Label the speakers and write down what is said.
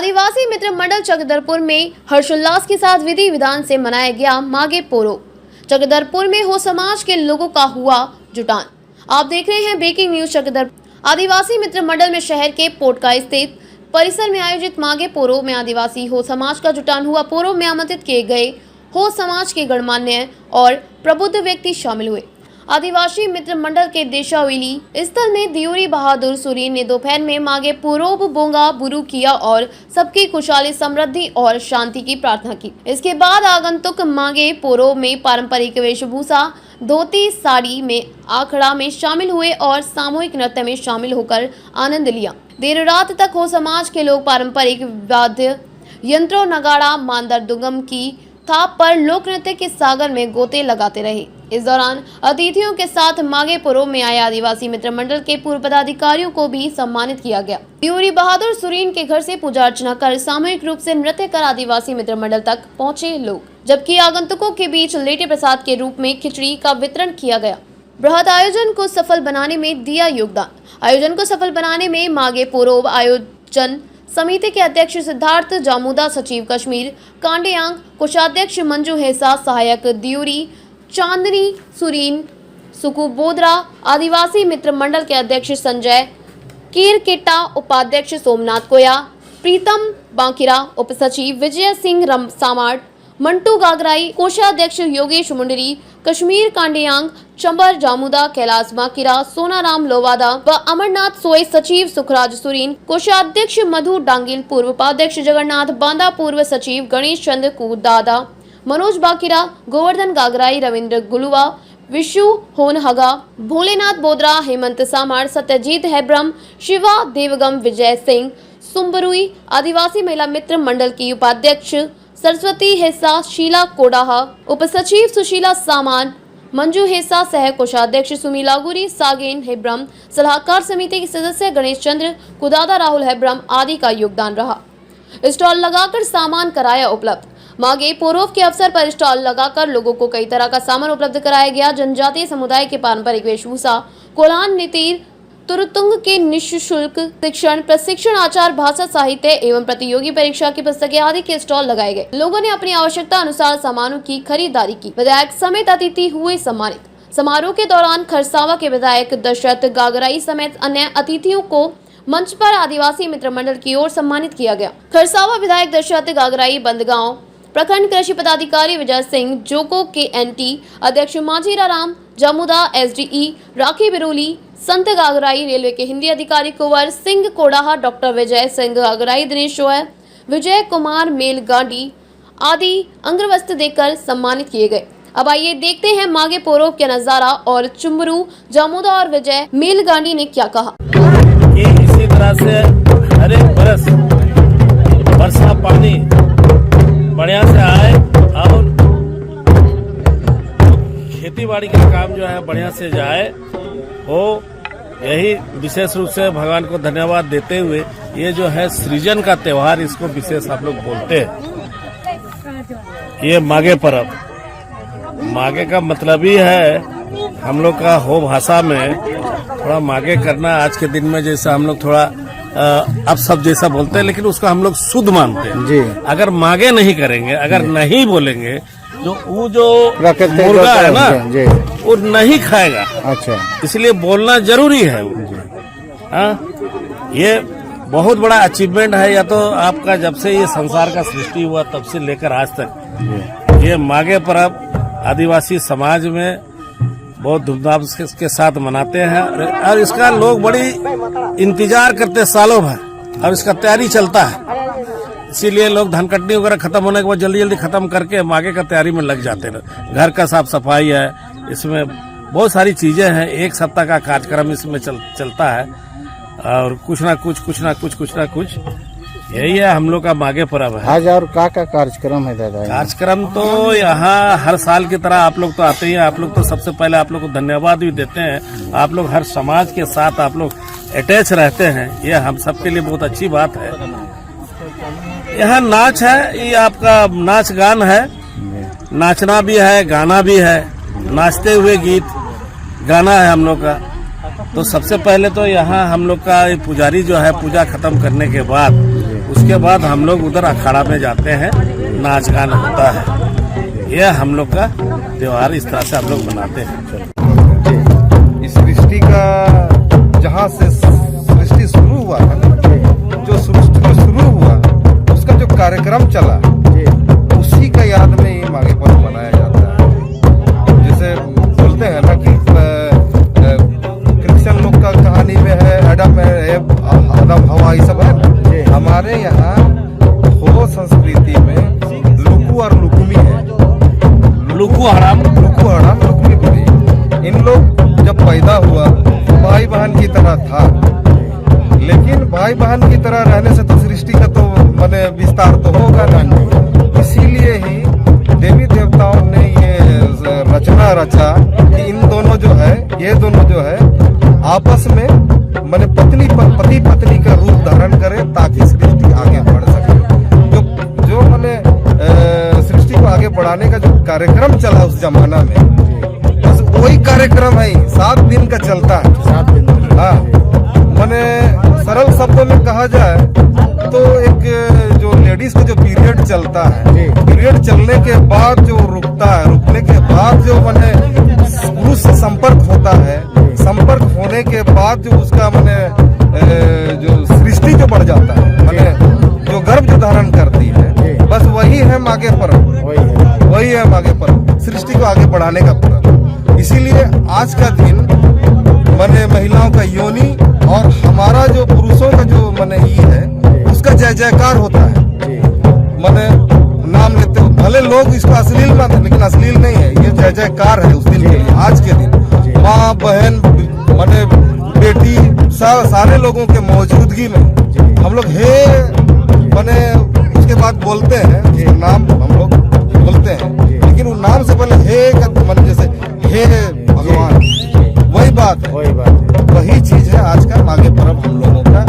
Speaker 1: आदिवासी मित्र मंडल चक्रधरपुर में हर्षोल्लास के साथ विधि विधान से मनाया गया माघे पोरो। चक्रधरपुर में हो समाज के लोगों का हुआ जुटान। आप देख रहे हैं ब्रेकिंग न्यूज चक्रधरपुर। आदिवासी मित्र मंडल में शहर के पोटका स्थित परिसर में आयोजित माघे पोरो में आदिवासी हो समाज का जुटान हुआ। पोरो में आमंत्रित किए गए हो समाज के गणमान्य और प्रबुद्ध व्यक्ति शामिल हुए। आदिवासी मित्र मंडल के देशावेली स्थल में दियोरी बहादुर सुरीन ने दोपहर में माघे पोरो बोंगा बुरू किया और सबकी खुशहाली समृद्धि और शांति की प्रार्थना की। इसके बाद आगंतुक माघे पोरो में पारंपरिक वेशभूषा धोती साड़ी में आखड़ा में शामिल हुए और सामूहिक नृत्य में शामिल होकर आनंद लिया। देर रात तक हो समाज के लोग पारंपरिक वाद्य यंत्रों नगाड़ा मांदर दुगम की थाप पर लोक नृत्य के सागर में गोते लगाते रहे। इस दौरान अतिथियों के साथ माघे पोरो में आए आदिवासी मित्र मंडल के पूर्व पदाधिकारियों को भी सम्मानित किया गया। दियोरी बहादुर सुरीन के घर से पूजा अर्चना कर सामूहिक रूप से नृत्य कर आदिवासी मित्र मंडल तक पहुंचे लोग, जबकि आगंतुकों के बीच लेटे प्रसाद के रूप में खिचड़ी का वितरण किया गया। बृहद आयोजन को सफल बनाने में दिया योगदान। आयोजन को सफल बनाने में माघे पोरो आयोजन समिति के अध्यक्ष सिद्धार्थ जामुदा, सचिव कश्मीर कांडेयांग, कोषाध्यक्ष मंजू हेसा, सहायक दियोरी चांदनी सुरीन, सुकू बोदरा, आदिवासी मित्र मंडल के अध्यक्ष संजय कीरकेटा, उपाध्यक्ष सोमनाथ कोया, प्रीतम बांकिरा, उप सचिव विजय सिंह सामाट, मंटू गागराई, कोषाध्यक्ष योगेश मुंडरी, कश्मीर कांडेयांग, चंबर जामुदा, कैलाश बांकिरा, सोनाराम लोवादा व अमरनाथ सोय, सचिव सुखराज सुरीन, कोषाध्यक्ष मधु डांगिल, पूर्व उपाध्यक्ष जगन्नाथ बांदा, पूर्व सचिव गणेश चंद्र कुदादा, मनोज बांकिरा, गोवर्धन गागराई, रविंद्र गुलुवा, विशु होनहगा, भोलेनाथ बोदरा, हेमंत सामार, सत्यजीत हैब्रम, शिवा देवगम, विजय सिंह सुम्बरुई, आदिवासी महिला मित्र मंडल की उपाध्यक्ष सरस्वती हेसा, शीला कोडाहा, उप सचिव सुशीला सामान, मंजू हेसा, सह कोषाध्यक्ष सुमीला गुरी, सागेन हेब्रम, सलाहकार समिति के सदस्य गणेश चंद्र कुदादा, राहुल हेब्रम आदि का योगदान रहा। स्टॉल लगाकर सामान कराया उपलब्ध। माघे पोरो के अवसर पर स्टॉल लगाकर लोगों को कई तरह का सामान उपलब्ध कराया गया। जनजातीय समुदाय के पारंपरिक वेशभूषा, कोलान नीतिर, तुरुतुंग के निःशुल्क शिक्षण, प्रशिक्षण, आचार, भाषा, साहित्य एवं प्रतियोगी परीक्षा की पुस्तकें आदि के स्टॉल लगाए गए। लोगों ने अपनी आवश्यकता अनुसार सामानों की खरीदारी की। विधायक समेत अतिथि हुए सम्मानित। समारोह के दौरान खरसावा के विधायक दशरथ गागराई समेत अन्य अतिथियों को मंच पर आदिवासी मित्र मंडल की ओर सम्मानित किया गया। खरसावा विधायक दशरथ गागराई, बंदगांव प्रखंड कृषि पदाधिकारी विजय सिंह, जोको के एनटी अध्यक्ष माझीरा राम, जामुदा एसडीई राखी बिरोली, संत गागराई, रेलवे के हिंदी अधिकारी कुंवर सिंह कोडाहा, डॉक्टर विजय सिंह गागराई, दिनेश शोएब, विजय कुमार मेलगांडी आदि अंग्रवस्त्र देकर सम्मानित किए गए। अब आइए देखते हैं माघे पोरो का नजारा और चुम्बरू, जामुदा और विजय मेलगांडी ने क्या कहा।
Speaker 2: इसी तरह से हर एक बरस वर्षा पानी बढ़िया से आए और खेती बाड़ी का काम जो है बढ़िया से जाए हो, यही विशेष रूप से भगवान को धन्यवाद देते हुए ये जो है सृजन का त्योहार, इसको विशेष आप लोग बोलते हैं। ये माघे पर्व, माघे का मतलब ही है हम लोग का हो भाषा में थोड़ा माघे करना। आज के दिन में जैसा हम लोग थोड़ा अब सब जैसा बोलते हैं, लेकिन उसको हम लोग शुद्ध मानते हैं जी। अगर माघे नहीं करेंगे, अगर नहीं बोलेंगे, जो वो जो मुर्गा है ना वो नहीं खाएगा। अच्छा, इसलिए बोलना जरूरी है। ये बहुत बड़ा अचीवमेंट है। या तो आपका जब से ये संसार का सृष्टि हुआ तब से लेकर आज तक ये माघे पर्व आदिवासी समाज में बहुत धूमधाम के साथ मनाते हैं और इसका लोग बड़ी इंतजार करते सालों भर और इसका तैयारी चलता है। इसीलिए लोग धान कटनी वगैरह खत्म होने के बाद जल्दी जल्दी खत्म करके माघे का तैयारी में लग जाते हैं। घर का साफ सफाई है, इसमें बहुत सारी चीजें हैं। एक सप्ताह का कार्यक्रम इसमें चलता है और कुछ ना कुछ यही है हम लोग का माघे पर्व है।
Speaker 3: आज और का कार्यक्रम है दादा?
Speaker 2: कार्यक्रम तो यहाँ हर साल की तरह आप लोग तो आते ही हैं। आप लोग तो सबसे पहले आप लोग को धन्यवाद भी देते हैं। आप लोग हर समाज के साथ आप लोग अटैच रहते हैं, ये हम सबके लिए बहुत अच्छी बात है। यहाँ नाच है, ये आपका नाच गान है, नाचना भी है, गाना भी है, नाचते हुए गीत गाना है हम लोग का। तो सबसे पहले तो यहाँ हम लोग का पुजारी जो है पूजा खत्म करने के बाद उसके बाद हम लोग उधर अखाड़ा में जाते हैं, नाच गान होता है। यह हम लोग का त्योहार इस तरह से हम लोग मनाते हैं।
Speaker 4: इस सृष्टि का जहाँ से सृष्टि शुरू हुआ है, जो सृष्टि शुरू हुआ उसका जो कार्यक्रम चला, उसी का याद में ये माघी पर्व मनाया जाता है। जैसे बोलते हैं ना कि क्रिश्चियन लोग का कहानी में है आदम हवा, ये सब है ना। हमारे यहाँ हो संस्कृति में लुकु और लुकुमी है।
Speaker 2: लुकु हराम
Speaker 4: लुकुमी बोली। इन लोग जब पैदा हुआ भाई बहन की तरह था, लेकिन भाई बहन की तरह रहने से तो सृष्टि का तो माने विस्तार तो होगा ना। इसीलिए ही देवी देवताओं ने ये रचना रचा कि इन दोनों जो है, ये दोनों जो है आपस में माने पति पत्नी का रूप धारण करे, ताकि सृष्टि आगे बढ़ सके। जो माने सृष्टि को आगे बढ़ाने का जो कार्यक्रम चला उस जमाना में, बस वही कार्यक्रम है, 7 दिन का चलता है।
Speaker 3: 7 दिन।
Speaker 4: हाँ, माने सरल शब्दों में कहा जाए तो एक जो लेडीज का जो पीरियड चलता है, पीरियड चलने के बाद जो रुकता है, रुकने के बाद जो माने पुरुष से संपर्क होता है, संपर्क होने के बाद जो उसका माने जो सृष्टि जो बढ़ जाता है, माने जो गर्भ जो धारण करती है, बस वही है माघे पर्व। वही है माघे पर्व, सृष्टि को आगे बढ़ाने का पर्व। इसीलिए आज का दिन माने महिलाओं का योनि और हमारा जो पुरुषों का जो माने ये है, उसका जय जयकार होता है। माने नाम लेते हो, भले लोग इसको अश्लील मानते हैं, लेकिन अश्लील नहीं है, ये जय जयकार है उस दिन के लिए। आज के दिन माँ बहन माने बेटी सारे लोगों के मौजूदगी में हम लोग हे माने उसके बाद बोलते हैं, ये नाम हम लोग बोलते हैं, लेकिन वो नाम से पहले हे का माने जैसे हे भगवान, वही बात है, वही चीज है आज का माघे पर्व हम लोगों का।